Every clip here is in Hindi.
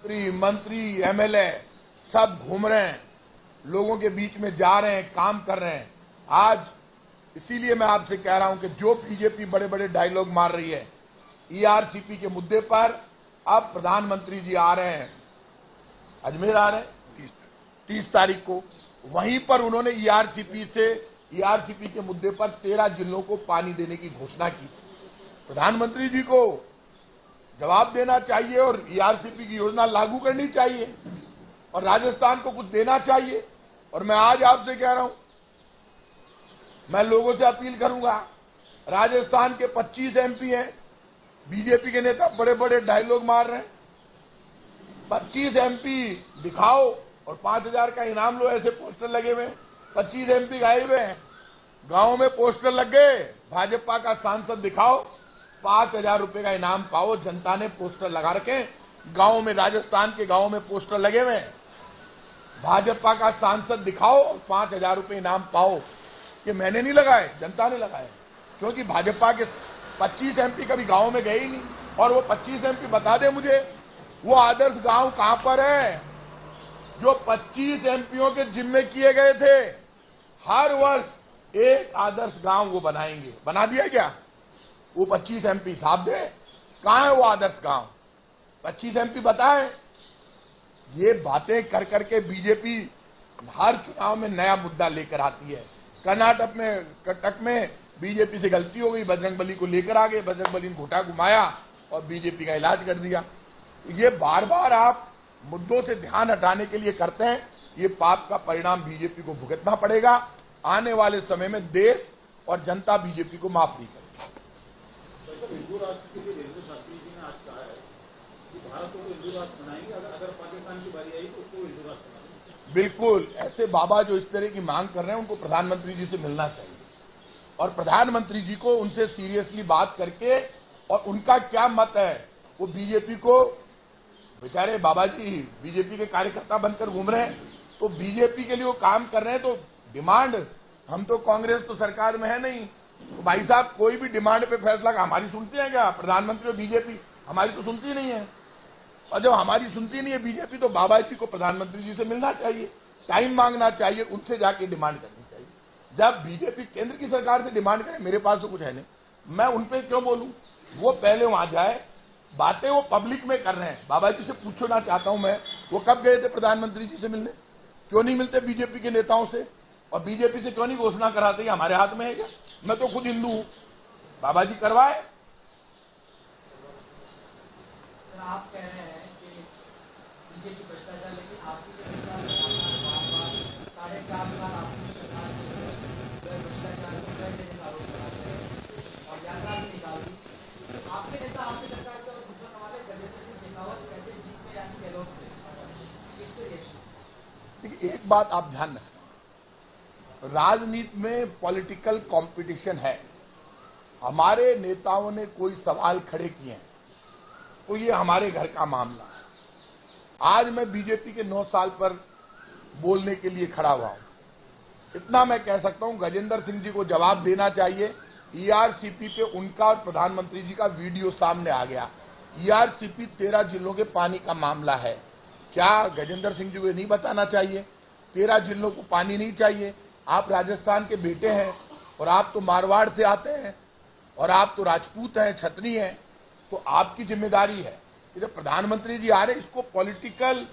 मंत्री, एमएलए सब घूम रहे हैं, लोगों के बीच में जा रहे हैं, काम कर रहे हैं। आज इसीलिए मैं आपसे कह रहा हूं कि जो बीजेपी बड़े बड़े डायलॉग मार रही है ईआरसीपी के मुद्दे पर, अब प्रधानमंत्री जी आ रहे हैं, अजमेर आ रहे हैं 30 तारीख को। वहीं पर उन्होंने ईआरसीपी के मुद्दे पर 13 जिलों को पानी देने की घोषणा की। प्रधानमंत्री जी को जवाब देना चाहिए और ईआरसीपी की योजना लागू करनी चाहिए और राजस्थान को कुछ देना चाहिए। और मैं आज आपसे कह रहा हूं, मैं लोगों से अपील करूंगा, राजस्थान के 25 एमपी हैं, बीजेपी के नेता बड़े बड़े डायलॉग मार रहे हैं। 25 एमपी दिखाओ और 5,000 का इनाम लो, ऐसे पोस्टर लगे हुए। 25 एमपी गायब हैं, गांव में पोस्टर लग गए, भाजपा का सांसद दिखाओ, 5,000 रुपए का इनाम पाओ। जनता ने पोस्टर लगा रखे गांव में, राजस्थान के गांव में पोस्टर लगे हुए, भाजपा का सांसद दिखाओ और 5,000 रुपए इनाम पाओ। कि मैंने नहीं लगाए, जनता ने लगाए, क्योंकि भाजपा के 25 एमपी कभी गांव में गए ही नहीं। और वो 25 एमपी बता दे मुझे, वो आदर्श गांव कहां पर है जो 25 एमपीओं के जिम्मे किए गए थे? हर वर्ष एक आदर्श गांव वो बनाएंगे, बना दिया क्या? वो 25 एमपी साहब दे, कहां है वो आदर्श गांव? 25 एमपी बताएं। ये बातें कर करके बीजेपी हर चुनाव में नया मुद्दा लेकर आती है। कर्नाटक में बीजेपी से गलती हो गई, बजरंगबली को लेकर आ गए, बजरंगबली ने घोटा घुमाया और बीजेपी का इलाज कर दिया। ये बार बार आप मुद्दों से ध्यान हटाने के लिए करते हैं, ये पाप का परिणाम बीजेपी को भुगतना पड़ेगा। आने वाले समय में देश और जनता बीजेपी को माफ नहीं करेगी। हिंदू राष्ट्र के लिए रेणु शास्त्री जी ने आज कहा है कि भारत को हिंदू राष्ट्र बनाएंगे, अगर पाकिस्तान की बारी आई तो उसको हिंदू राष्ट्र बनाएंगे। बिल्कुल, ऐसे बाबा जो इस तरह की मांग कर रहे हैं उनको प्रधानमंत्री जी से मिलना चाहिए और प्रधानमंत्री जी को उनसे सीरियसली बात करके, और उनका क्या मत है, वो बीजेपी को, बेचारे बाबा जी बीजेपी के कार्यकर्ता बनकर घूम रहे हैं, तो बीजेपी के लिए वो काम कर रहे हैं। तो डिमांड, हम तो कांग्रेस तो सरकार में है नहीं, तो भाई साहब कोई भी डिमांड पे फैसला हमारी सुनते हैं क्या? प्रधानमंत्री और बीजेपी हमारी तो सुनती नहीं है। और जब हमारी सुनती नहीं है बीजेपी, तो बाबा जी को प्रधानमंत्री जी से मिलना चाहिए, टाइम मांगना चाहिए, उनसे जाके डिमांड करनी चाहिए। जब बीजेपी केंद्र की सरकार से डिमांड करे, मेरे पास तो कुछ है नहीं, मैं उन पे क्यों बोलूं? वो पहले वहां जाए, बातें वो पब्लिक में कर रहे हैं। बाबा जी से पूछना चाहता हूं मैं, वो कब गए थे प्रधानमंत्री जी से मिलने? क्यों नहीं मिलते बीजेपी के नेताओं से? और बीजेपी से क्यों नहीं घोषणा कराते? हमारे हाथ में है क्या? मैं तो खुद हिंदू हूं, बाबा जी करवाए। आप कह रहे हैं कि बीजेपी भ्रष्टाचार, लेकिन आपकी सरकार 4.5 साल आपकी सरकार भ्रष्टाचार को कर देने का आरोप लगाते हैं और यात्रा भी निकाल दी। आपके नेता आपकी सरकार का दूसरा सवाल है, गजेंद्र सिंह शेखावत कैसे जीत में यानी गहलोत में? देखिए, एक बात आप ध्यान रखें, राजनीति में पॉलिटिकल कंपटीशन है। हमारे नेताओं ने कोई सवाल खड़े किए हैं तो ये हमारे घर का मामला है। आज मैं बीजेपी के 9 साल पर बोलने के लिए खड़ा हुआ हूं। इतना मैं कह सकता हूं, गजेंद्र सिंह जी को जवाब देना चाहिए। ईआरसीपी पे उनका और प्रधानमंत्री जी का वीडियो सामने आ गया। ईआरसीपी 13 जिलों के पानी का मामला है। क्या गजेंद्र सिंह जी को नहीं बताना चाहिए? 13 जिलों को पानी नहीं चाहिए? आप राजस्थान के बेटे हैं और आप तो मारवाड़ से आते हैं और आप तो राजपूत हैं, छतरी हैं, तो आपकी जिम्मेदारी है कि जब प्रधानमंत्री जी आ रहे, इसको पॉलिटिकल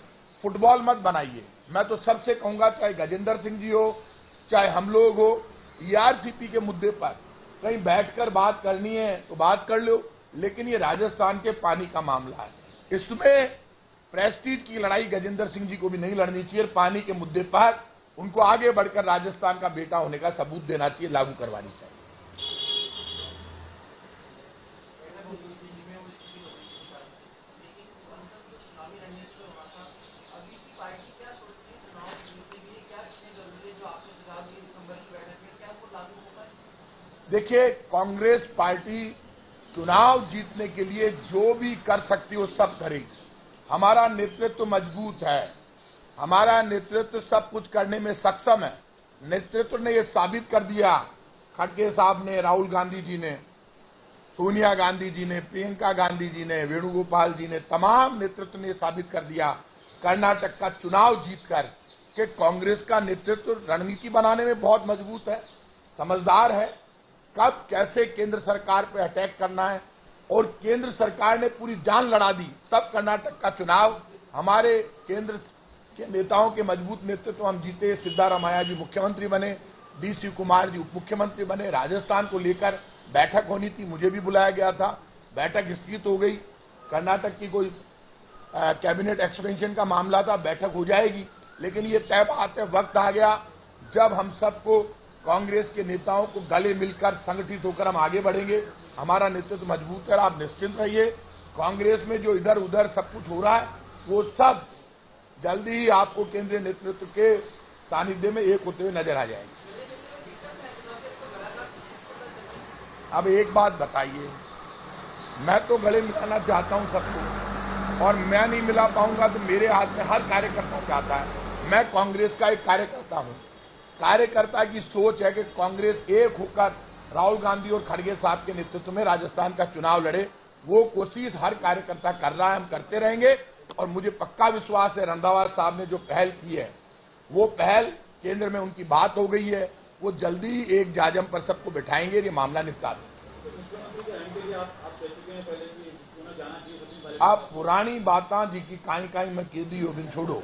फुटबॉल मत बनाइए। मैं तो सबसे कहूंगा, चाहे गजेंद्र सिंह जी हो, चाहे हम लोग हो, ईआरसीपी के मुद्दे पर कहीं बैठकर बात करनी है तो बात कर लो, लेकिन ये राजस्थान के पानी का मामला है, इसमें प्रेस्टीज की लड़ाई गजेंद्र सिंह जी को भी नहीं लड़नी चाहिए। पानी के मुद्दे पर उनको आगे बढ़कर राजस्थान का बेटा होने का सबूत देना चाहिए, लागू करवानी चाहिए। देखिए, कांग्रेस पार्टी चुनाव जीतने के लिए जो भी कर सकती है वो सब करेगी। हमारा नेतृत्व मजबूत है, हमारा नेतृत्व सब कुछ करने में सक्षम है। नेतृत्व ने यह साबित कर दिया, खड़गे साहब ने, राहुल गांधी जी ने, सोनिया गांधी जी ने, प्रियंका गांधी जी ने, वेणुगोपाल जी ने, तमाम नेतृत्व ने साबित कर दिया कर्नाटक का चुनाव जीतकर कि कांग्रेस का नेतृत्व रणनीति बनाने में बहुत मजबूत है, समझदार है, कब कैसे केंद्र सरकार पे अटैक करना है, और केंद्र सरकार ने पूरी जान लड़ा दी। तब कर्नाटक का चुनाव हमारे केंद्र के नेताओं के मजबूत नेतृत्व हम जीते। सिद्धारामैया जी मुख्यमंत्री बने, डी शिवकुमार जी उप मुख्यमंत्री बने। राजस्थान को लेकर बैठक होनी थी, मुझे भी बुलाया गया था, बैठक स्थगित हो गई। कर्नाटक की कोई कैबिनेट एक्सपेंशन का मामला था, बैठक हो जाएगी, लेकिन ये तय बात है, वक्त आ गया जब हम सबको कांग्रेस के नेताओं को गले मिलकर संगठित होकर हम आगे बढ़ेंगे। हमारा नेतृत्व मजबूत है, आप निश्चिंत रहिए। कांग्रेस में जो इधर उधर सब कुछ हो रहा है वो सब जल्दी ही आपको केंद्रीय नेतृत्व के सानिध्य में एक होते हुए नजर आ जाएंगे। अब एक बात बताइए, मैं तो गले मिलाना चाहता हूं सबको, और मैं नहीं मिला पाऊंगा तो मेरे हाथ में हर कार्यकर्ता चाहता है। मैं कांग्रेस का एक कार्यकर्ता हूं, कार्यकर्ता की सोच है कि कांग्रेस एक होकर राहुल गांधी और खड़गे साहब के नेतृत्व में राजस्थान का चुनाव लड़े। वो कोशिश हर कार्यकर्ता कर रहा है, हम करते रहेंगे। और मुझे पक्का विश्वास है रंधावा साहब ने जो पहल की है, वो पहल केंद्र में उनकी बात हो गई है, वो जल्दी ही एक जाजम पर सबको बिठाएंगे, ये मामला निपटा देंगे। आप पुरानी बातें जी की काई काई में केदी होगी, छोड़ो,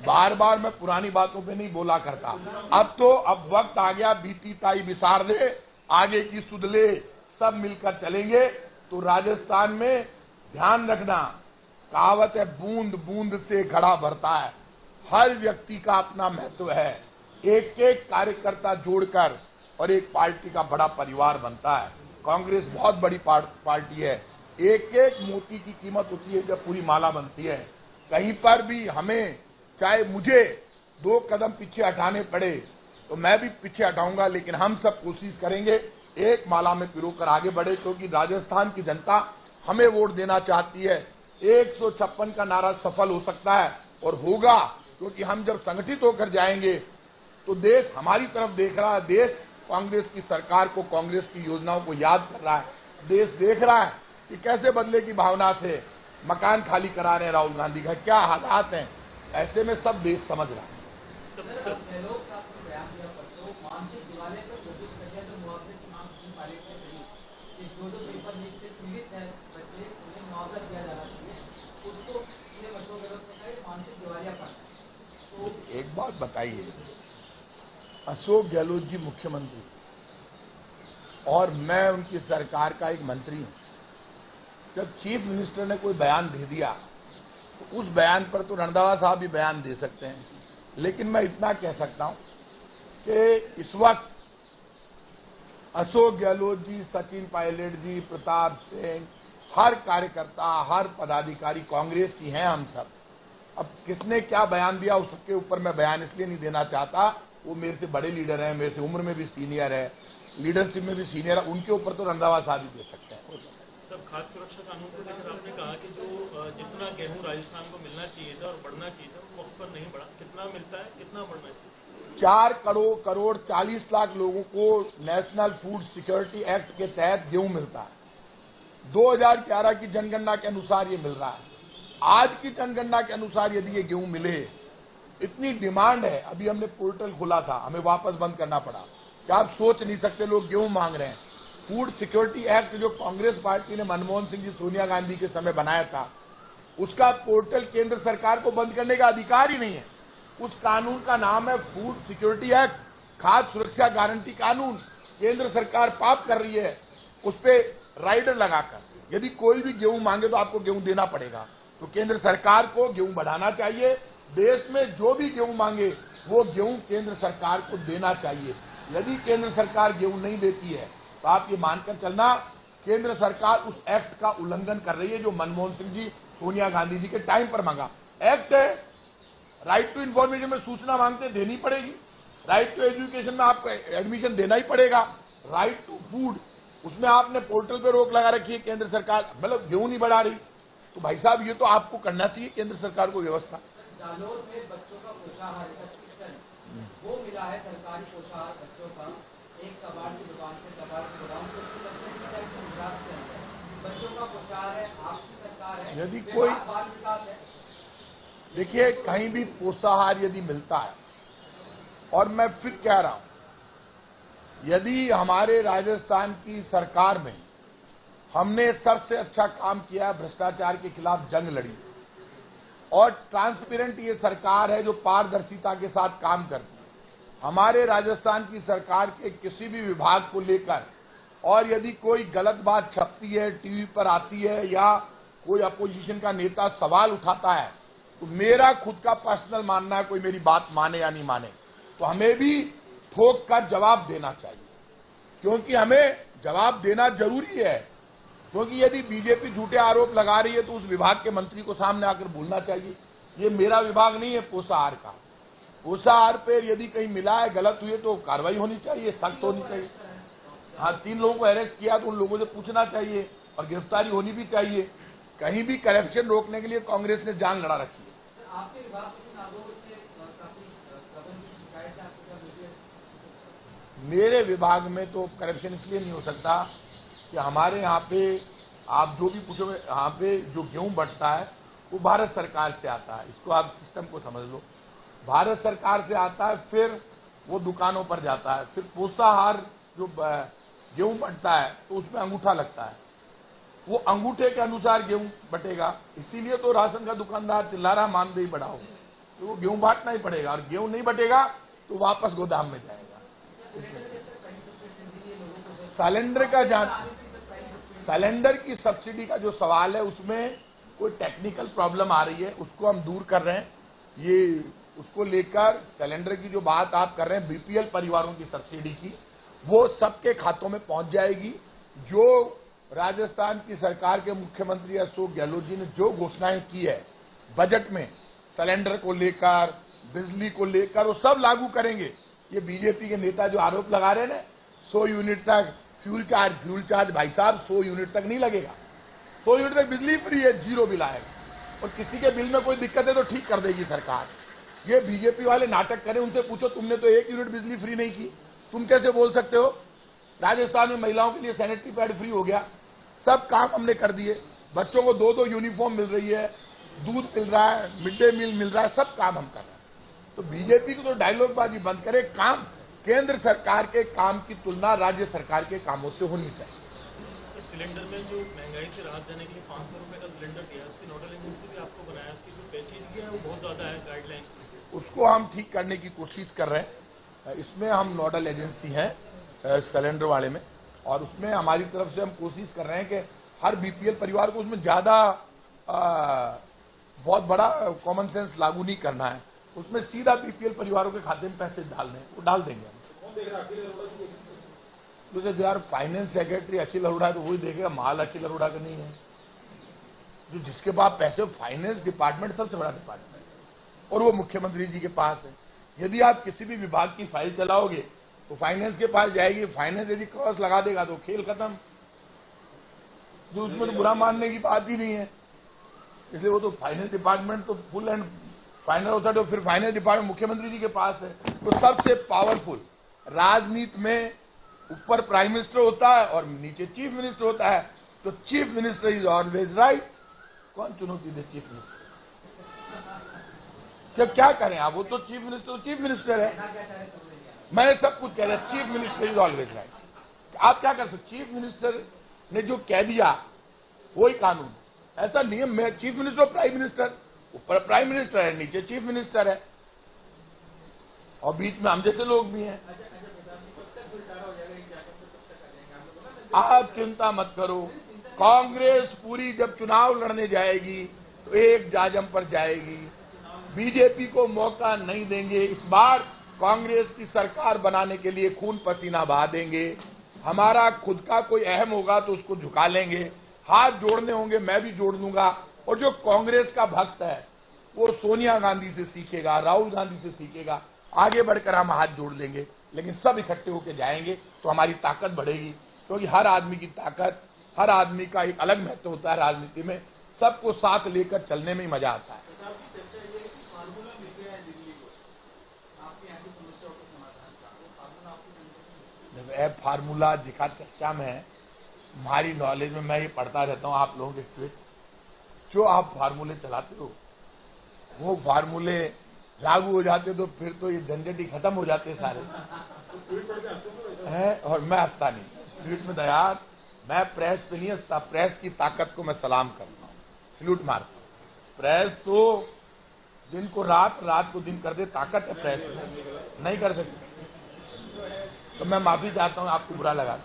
बार बार मैं पुरानी बातों पे नहीं बोला करता। अब वक्त आ गया, बीती ताई बिसार दे, आगे की सुधले, सब मिलकर चलेंगे। तो राजस्थान में ध्यान रखना, कहावत है बूंद बूंद से घड़ा भरता है। हर व्यक्ति का अपना महत्व है, एक एक कार्यकर्ता जोड़कर और एक पार्टी का बड़ा परिवार बनता है। कांग्रेस बहुत बड़ी पार्टी है, एक एक मोती की कीमत होती है जब पूरी माला बनती है। कहीं पर भी हमें, चाहे मुझे 2 कदम पीछे हटाने पड़े तो मैं भी पीछे हटाऊंगा, लेकिन हम सब कोशिश करेंगे एक माला में पिरोकर आगे बढ़े, क्योंकि राजस्थान की जनता हमें वोट देना चाहती है। 156 का नारा सफल हो सकता है और होगा, क्योंकि हम जब संगठित होकर जाएंगे तो देश हमारी तरफ देख रहा है। देश कांग्रेस की सरकार को, कांग्रेस की योजनाओं को याद कर रहा है। देश देख रहा है कि कैसे बदले की भावना से मकान खाली करा रहे हैं राहुल गांधी का, क्या हालात हैं। ऐसे में सब देश समझ रहा है। मानसिक दिवाले पर घोषित कर दिया जो मुआवजे की मांग सुप्रीम कोर्ट ने करी कि जो पेपर लीक से पीड़ित है बच्चे, उन्हें मुआवजा दिया जाना चाहिए, उसको सीएम अशोक गहलोत ने कहा ये मानसिक दिवालियापन है। तो एक बात बताइए, अशोक गहलोत जी मुख्यमंत्री और मैं उनकी सरकार का एक मंत्री हूं। जब चीफ मिनिस्टर ने कोई बयान दे दिया तो उस बयान पर तो रंधावा साहब भी बयान दे सकते हैं, लेकिन मैं इतना कह सकता हूं कि इस वक्त अशोक गहलोत जी, सचिन पायलट जी, प्रताप सिंह, हर कार्यकर्ता, हर पदाधिकारी कांग्रेसी हैं हम सब। अब किसने क्या बयान दिया उसके ऊपर मैं बयान इसलिए नहीं देना चाहता, वो मेरे से बड़े लीडर हैं, मेरे से उम्र में भी सीनियर है, लीडरशिप में भी सीनियर है, उनके ऊपर तो रंधावा साहब ही दे सकते हैं। तब खाद्य सुरक्षा कानून को लेकर आपने कहा कि जो जितना गेहूं राजस्थान को मिलना चाहिए था और बढ़ना चाहिए था वो वक्त पर नहीं बढ़ा, कितना मिलता है, कितना बढ़ना चाहिए? 4 करोड़ 40 लाख लोगों को नेशनल फूड सिक्योरिटी एक्ट के तहत गेहूं मिलता है। 2011 की जनगणना के अनुसार ये मिल रहा है। आज की जनगणना के अनुसार यदि ये गेहूं मिले, इतनी डिमांड है। अभी हमने पोर्टल खोला था, हमें वापस बंद करना पड़ा, क्या आप सोच नहीं सकते, लोग गेहूं मांग रहे हैं। फूड सिक्योरिटी एक्ट जो कांग्रेस पार्टी ने मनमोहन सिंह जी, सोनिया गांधी के समय बनाया था, उसका पोर्टल केंद्र सरकार को बंद करने का अधिकार ही नहीं है। उस कानून का नाम है फूड सिक्योरिटी एक्ट, खाद्य सुरक्षा गारंटी कानून। केंद्र सरकार पाप कर रही है उस पर राइडर लगाकर। यदि कोई भी गेहूं मांगे तो आपको गेहूं देना पड़ेगा। तो केंद्र सरकार को गेहूं बढ़ाना चाहिए। देश में जो भी गेहूं मांगे वो गेहूं केंद्र सरकार को देना चाहिए। यदि केंद्र सरकार गेहूं नहीं देती है तो आप ये मानकर चलना केंद्र सरकार उस एक्ट का उल्लंघन कर रही है जो मनमोहन सिंह जी, सोनिया गांधी जी के टाइम पर मांगा। एक्ट है, राइट टू इन्फॉर्मेशन में सूचना मांगते देनी पड़ेगी, राइट टू एजुकेशन में आपको एडमिशन देना ही पड़ेगा, राइट टू फूड उसमें आपने पोर्टल पे रोक लगा रखी है केंद्र सरकार, मतलब गेहूं नहीं बढ़ा रही। तो भाई साहब ये तो आपको करना चाहिए केंद्र सरकार को व्यवस्था। जालोर में बच्चों का पोषाहार 31 टन वो मिला है, सरकारी पोषाहार बच्चों का एक कबाड़ की दुकान से कबाड़ की गोदाम से उसकी तस्वीर की जाए तो गुजरात के अंदर बच्चों का पोशार है, आपकी सरकार है, यदि कोई बाल विकास है। देखिए, कहीं भी पोषाहार यदि मिलता है, और मैं फिर कह रहा हूं, यदि हमारे राजस्थान की सरकार में हमने सबसे अच्छा काम किया, भ्रष्टाचार के खिलाफ जंग लड़ी, और ट्रांसपेरेंट ये सरकार है जो पारदर्शिता के साथ काम करती है। हमारे राजस्थान की सरकार के किसी भी विभाग को लेकर और यदि कोई गलत बात छपती है, टीवी पर आती है, या कोई अपोजिशन का नेता सवाल उठाता है, तो मेरा खुद का पर्सनल मानना है, कोई मेरी बात माने या नहीं माने, तो हमें भी ठोक कर जवाब देना चाहिए, क्योंकि हमें जवाब देना जरूरी है। क्योंकि यदि बीजेपी झूठे आरोप लगा रही है तो उस विभाग के मंत्री को सामने आकर बोलना चाहिए, ये मेरा विभाग नहीं है पोषाहार का। पोषाहार पर यदि कहीं मिला है, गलत हुई तो कार्रवाई होनी चाहिए, सख्त होनी चाहिए। हाँ, 3 लोगों को अरेस्ट किया तो उन लोगों से पूछना चाहिए और गिरफ्तारी होनी भी चाहिए। कहीं भी करप्शन रोकने के लिए कांग्रेस ने जान लड़ा रखी है। आपके विभाग से नागौर से काफी प्रबंध की शिकायत है, आपको क्या मिली है? मेरे विभाग में तो करप्शन इसलिए नहीं हो सकता कि हमारे यहाँ पे आप जो भी पूछोगे, यहाँ पे जो गेहूं बंटता है वो भारत सरकार से आता है। इसको आप सिस्टम को समझ लो, भारत सरकार से आता है, फिर वो दुकानों पर जाता है, फिर पोषाहार जो गेहूं बंटता है तो उसमें अंगूठा लगता है, वो अंगूठे के अनुसार गेहूं बटेगा। इसीलिए तो राशन का दुकानदार चिल्ला रहा मानदेय बढ़ाओ, तो वो गेहूं बांटना ही पड़ेगा, और गेहूं नहीं बटेगा तो वापस गोदाम में जाएगा। सिलेंडर का सिलेंडर की सब्सिडी का जो सवाल है, उसमें कोई टेक्निकल प्रॉब्लम आ रही है, उसको हम दूर कर रहे हैं। ये उसको लेकर सिलेंडर की जो बात आप कर रहे हैं, बीपीएल परिवारों की सब्सिडी की, वो सबके खातों में पहुंच जाएगी। जो राजस्थान की सरकार के मुख्यमंत्री अशोक गहलोत जी ने जो घोषणाएं की है बजट में, सिलेंडर को लेकर, बिजली को लेकर, वो सब लागू करेंगे। ये बीजेपी के नेता जो आरोप लगा रहे हैं ना, 100 यूनिट तक फ्यूल चार्ज भाई साहब 100 यूनिट तक नहीं लगेगा। 100 यूनिट तक बिजली फ्री है, 0 बिल आएगा, और किसी के बिल में कोई दिक्कत है तो ठीक कर देगी सरकार। ये बीजेपी वाले नाटक करें, उनसे पूछो तुमने तो 1 यूनिट बिजली फ्री नहीं की, तुम कैसे बोल सकते हो? राजस्थान में महिलाओं के लिए सैनिटरी पैड फ्री हो गया, सब काम हमने कर दिए, बच्चों को 2-2 यूनिफॉर्म मिल रही है, दूध मिल रहा है, मिड डे मील मिल रहा है, सब काम हम कर रहे हैं। तो बीजेपी को तो डायलॉगबाजी बंद करे, काम केंद्र सरकार के काम की तुलना राज्य सरकार के कामों से होनी चाहिए। सिलेंडर में जो महंगाई से राहत देने के लिए 500 रुपए का सिलेंडर दिया, उसकी नोडल एजेंसी भी आपको बनाया, उसकी जो पेचीदगी है वो बहुत ज्यादा है गाइडलाइंस में, उसको हम ठीक करने की कोशिश कर रहे हैं। इसमें हम नोडल एजेंसी हैं सिलेंडर वाले में, और उसमें हमारी तरफ से हम कोशिश कर रहे हैं कि हर बीपीएल परिवार को उसमें ज्यादा बहुत बड़ा कॉमन सेंस लागू नहीं करना है, उसमें सीधा बीपीएल परिवारों के खाते में पैसे डालने, वो डाल देंगे हम। तो यार फाइनेंस सेक्रेटरी अखिल अरोड़ा तो वही देखेगा, माल अखिल अरोड़ा का नहीं है। जो जिसके पास पैसे, फाइनेंस डिपार्टमेंट सबसे बड़ा डिपार्टमेंट, और वो मुख्यमंत्री जी के पास है। यदि आप किसी भी विभाग की फाइल चलाओगे तो फाइनेंस के पास जाएगी, फाइनेंस यदि क्रॉस लगा देगा तो खेल खत्म। जो उसमें तो बुरा मानने की बात ही नहीं है, इसलिए वो तो फाइनेंस डिपार्टमेंट तो फुल एंड फाइनल होता है, तो फिर फाइनेंस डिपार्टमेंट मुख्यमंत्री जी के पास है। तो सबसे पावरफुल राजनीति में ऊपर प्राइम मिनिस्टर होता है और नीचे चीफ मिनिस्टर होता है, तो chief minister is always right. कौन चुनौती दे चीफ मिनिस्टर? क्या करें आप, वो तो चीफ मिनिस्टर है। मैंने सब कुछ कह दिया, chief minister is always right. आप क्या कर सकते? चीफ मिनिस्टर ने जो कह दिया वही कानून, ऐसा नियम में चीफ मिनिस्टर और प्राइम मिनिस्टर, ऊपर प्राइम मिनिस्टर है, नीचे चीफ मिनिस्टर है, और बीच में हम जैसे लोग भी हैं। आप चिंता मत करो, कांग्रेस पूरी जब चुनाव लड़ने जाएगी तो एक जाजम पर जाएगी, बीजेपी को मौका नहीं देंगे। इस बार कांग्रेस की सरकार बनाने के लिए खून पसीना बहा देंगे। हमारा खुद का कोई अहम होगा तो उसको झुका लेंगे, हाथ जोड़ने होंगे मैं भी जोड़ दूंगा। और जो कांग्रेस का भक्त है वो सोनिया गांधी से सीखेगा, राहुल गांधी से सीखेगा, आगे बढ़कर हम हाथ जोड़ लेंगे, लेकिन सब इकट्ठे होकर जाएंगे तो हमारी ताकत बढ़ेगी। क्योंकि हर आदमी की ताकत, हर आदमी का एक अलग महत्व होता है राजनीति में, सबको साथ लेकर चलने में ही मजा आता है। फार्मूला जिसका चर्चा में है, हमारी नॉलेज में मैं ये पढ़ता रहता हूं आप लोगों के ट्वीट, जो आप फार्मूले चलाते हो वो फार्मूले लागू हो जाते तो फिर तो ये झंझट ही खत्म हो जाते सारे हैं। और मैं हंसता नहीं ट्वीट में दयार, मैं प्रेस पे नहीं हंसता, प्रेस की ताकत को मैं सलाम करता हूं, सल्यूट मारता हूं। प्रेस तो दिन को रात, रात को दिन कर दे, ताकत है प्रेस में, नहीं कर सकती। तो मैं माफी चाहता हूं, आपको बुरा लगा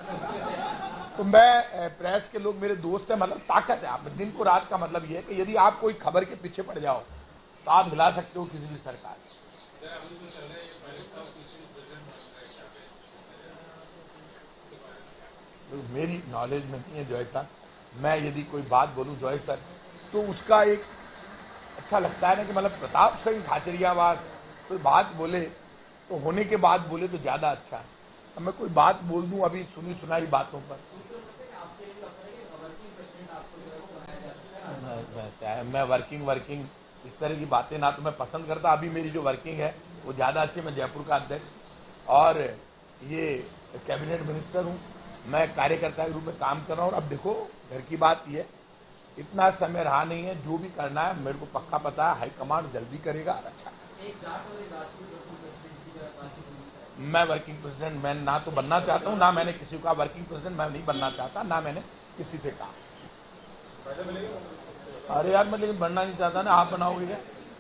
तो मैं प्रेस के लोग मेरे दोस्त हैं, मतलब ताकत है आप में। दिन को रात का मतलब ये है कि यदि आप कोई खबर के पीछे पड़ जाओ तो आप हिला सकते हो किसी भी सरकार। तो मेरी नॉलेज में नहीं है जॉय साहब, मैं यदि कोई बात बोलूं जॉय सर तो उसका एक अच्छा लगता है ना कि मतलब प्रताप सिंह खाचरियावास कोई बात बोले तो होने के बाद बोले तो ज्यादा अच्छा है। अब मैं कोई बात बोल दूं अभी सुनी सुनाई बातों पर, मैं वर्किंग इस तरह की बातें ना तो मैं पसंद करता। अभी मेरी जो वर्किंग है वो ज्यादा अच्छी, मैं जयपुर का अध्यक्ष और ये कैबिनेट मिनिस्टर हूं, मैं कार्यकर्ता के रूप में काम कर रहा हूं। और अब देखो घर की बात ये, इतना समय रहा नहीं है, जो भी करना है मेरे को पक्का पता है, हाईकमांड जल्दी करेगा और अच्छा। मैं वर्किंग प्रेसिडेंट मैं ना तो बनना चाहता हूं, ना मैंने किसी का वर्किंग प्रेसिडेंट मैं नहीं बनना चाहता, ना मैंने किसी से कहा। अरे यार मैं लेकिन बनना नहीं चाहता ना, आप बनाओगे क्या?